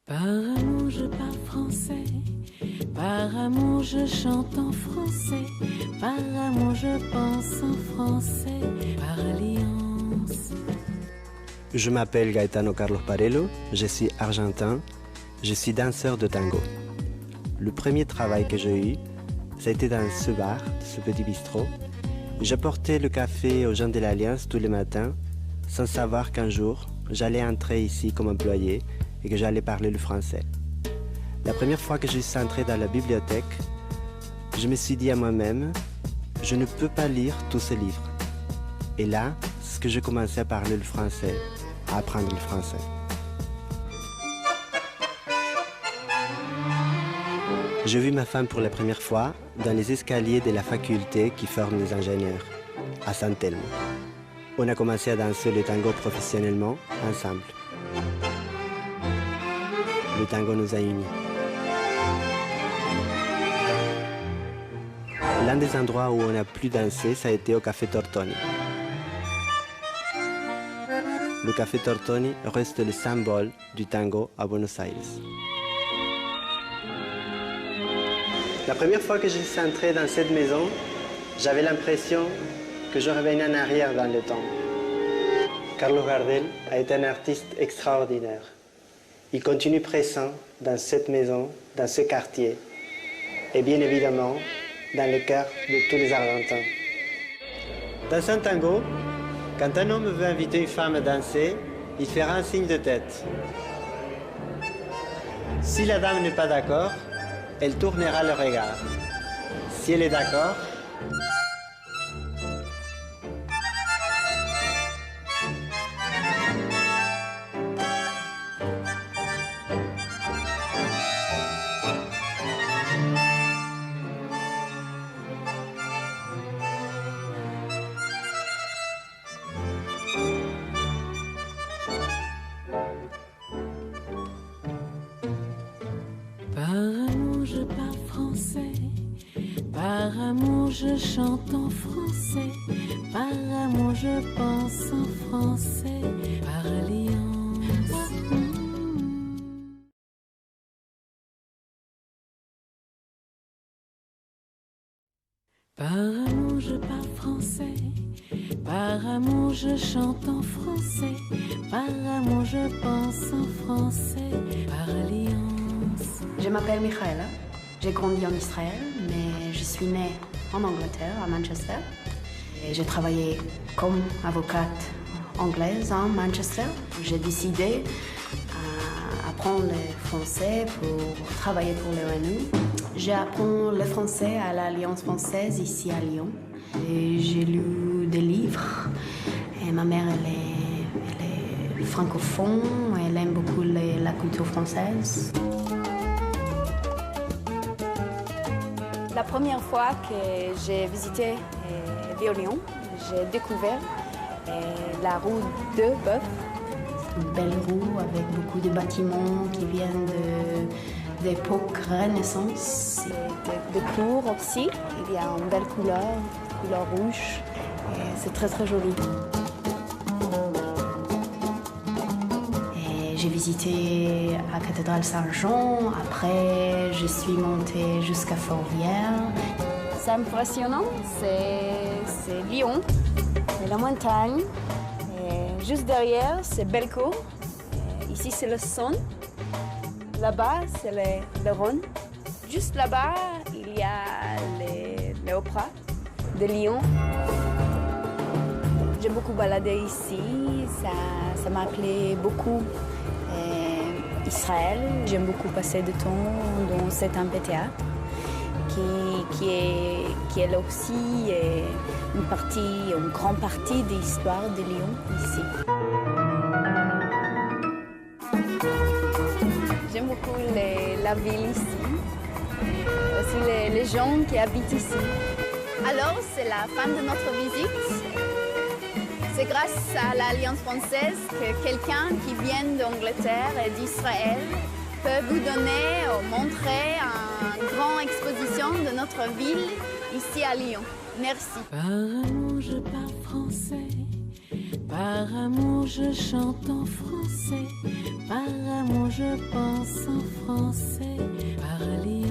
Par amour je parle français, par amour je chante en français, par amour je pense en français, par alliance. Je m'appelle Gaetano Carlos Parello, je suis argentin, je suis danseur de tango. Le premier travail que j'ai eu, ça a été dans ce bar, ce petit bistrot. J'apportais le café aux gens de l'Alliance tous les matins, sans savoir qu'un jour, j'allais entrer ici comme employé et que j'allais parler le français. La première fois que je suis entré dans la bibliothèque, je me suis dit à moi-même, je ne peux pas lire tous ces livres. Et là, c'est que j'ai commencé à parler le français, à apprendre le français. J'ai vu ma femme pour la première fois dans les escaliers de la faculté qui forme les ingénieurs, à San Telmo. On a commencé à danser le tango professionnellement, ensemble. Le tango nous a unis. L'un des endroits où on a pu danser, ça a été au Café Tortoni. Le Café Tortoni reste le symbole du tango à Buenos Aires. La première fois que je suis entré dans cette maison, j'avais l'impression que je revenais en arrière dans le temps. Carlos Gardel a été un artiste extraordinaire. Il continue présent dans cette maison, dans ce quartier, et bien évidemment, dans le cœur de tous les Argentins. Dans un tango, quand un homme veut inviter une femme à danser, il fera un signe de tête. Si la dame n'est pas d'accord, elle tournera le regard. Si elle est d'accord, Par amour je parle français, par amour je chante en français, par amour je pense en français, par alliance. Par amour je parle français, par amour je chante en français, par amour je pense en français, par alliance. Je m'appelle Michaela, j'ai grandi en Israël, mais je suis née en Angleterre, à Manchester. Et j'ai travaillé comme avocate anglaise à Manchester. J'ai décidé d'apprendre le français pour travailler pour l'ONU. J'apprends le français à l'Alliance française ici à Lyon. Et j'ai lu des livres. Et ma mère, elle est francophone, elle aime beaucoup la culture française. La première fois que j'ai visité Lyon, j'ai découvert la rue de Bœuf. Une belle rue avec beaucoup de bâtiments qui viennent d'époque Renaissance. De couleurs aussi, il y a une belle couleur rouge. C'est très très joli. J'ai visité la cathédrale Saint-Jean, après je suis montée jusqu'à Fourvière. C'est impressionnant, c'est Lyon, c'est la montagne. Et juste derrière, c'est Bellecour. Ici, c'est le Saône. Là-bas, c'est le Rhône. Juste là-bas, il y a l'Opéra de Lyon. Je J'ai beaucoup baladé ici, ça m'a appelé beaucoup Israël. J'aime beaucoup passer du temps dans cet amphithéâtre qui est là aussi une grande partie de l'histoire de Lyon ici. J'aime beaucoup la ville ici, aussi les gens qui habitent ici. Alors, c'est la fin de notre visite. C'est grâce à l'Alliance française que quelqu'un qui vient d'Angleterre et d'Israël peut vous donner ou montrer une grande exposition de notre ville ici à Lyon. Merci. Par amour, je parle français. Par amour, je chante en français. Par amour, je pense en français. Par alliance.